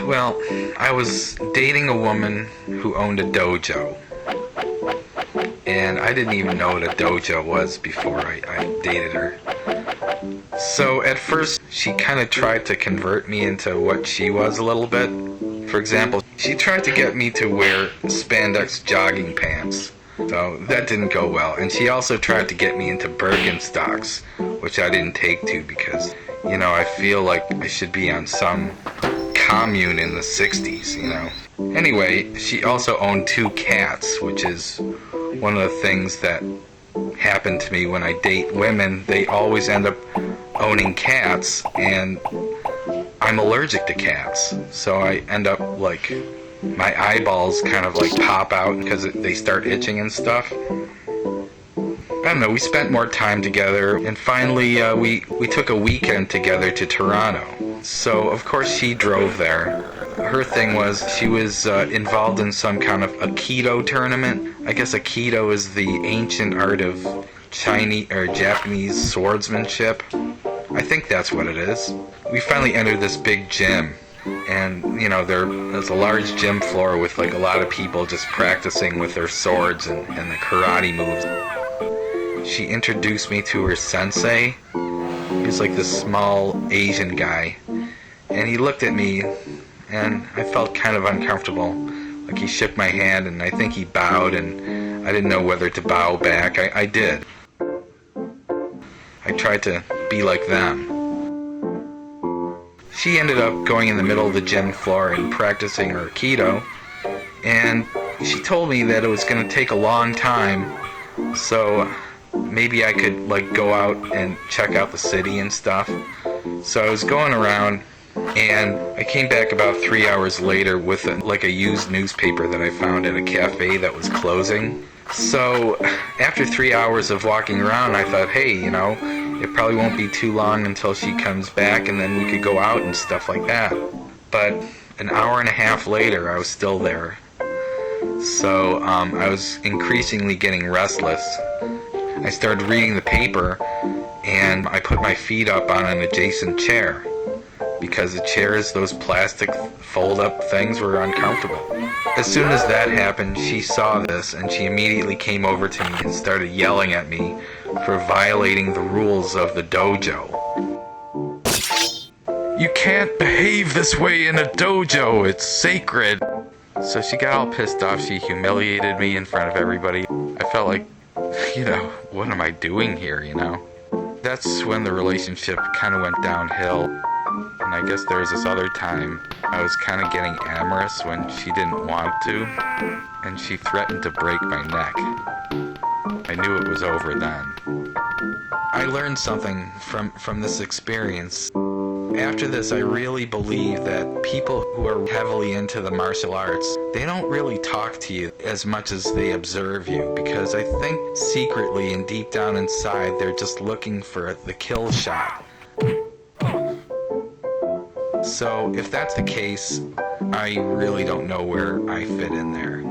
Well, I was dating a woman who owned a dojo. And I didn't even know what a dojo was before I dated her. So at first, she kind of tried to convert me into what she was a little bit. For example, she tried to get me to wear spandex jogging pants. So that didn't go well. And she also tried to get me into Birkenstocks, which I didn't take to because, I feel like I should be on some commune in the 60s. Anyway, she also owned 2 cats, which is one of the things that happen to me when I date women. They always end up owning cats, and I'm allergic to cats. So I end up my eyeballs kind of pop out because they start itching and stuff. I don't know, we spent more time together, and finally we took a weekend together to Toronto. So of course she drove there. Her thing was she was involved in some kind of Aikido tournament. I guess Aikido is the ancient art of Chinese or Japanese swordsmanship. I think that's what it is. We finally entered this big gym, and there's a large gym floor with a lot of people just practicing with their swords and the karate moves. She introduced me to her sensei. He was this small Asian guy, and he looked at me, and I felt kind of uncomfortable. He shook my hand, and I think he bowed, and I didn't know whether to bow back. I did. I tried to be like them. She ended up going in the middle of the gym floor and practicing her Aikido, and she told me that it was going to take a long time, so maybe I could go out and check out the city and stuff. So I was going around, and I came back about 3 hours later with a used newspaper that I found at a cafe that was closing. So after 3 hours of walking around, I thought, hey, it probably won't be too long until she comes back, and then we could go out and stuff like that. But an hour and a half later, I was still there. So I was increasingly getting restless. I started reading the paper, and I put my feet up on an adjacent chair because the chairs, those plastic fold-up things, were uncomfortable. As soon as that happened, she saw this, and she immediately came over to me and started yelling at me for violating the rules of the dojo. You can't behave this way in a dojo, it's sacred. So she got all pissed off, she humiliated me in front of everybody. I felt like, what am I doing here, That's when the relationship kind of went downhill. And I guess there was this other time I was kind of getting amorous when she didn't want to, and she threatened to break my neck. I knew it was over then. I learned something from this experience. After this, I really believe that people who are heavily into the martial arts, they don't really talk to you as much as they observe you, because I think secretly and deep down inside, they're just looking for the kill shot. So if that's the case, I really don't know where I fit in there.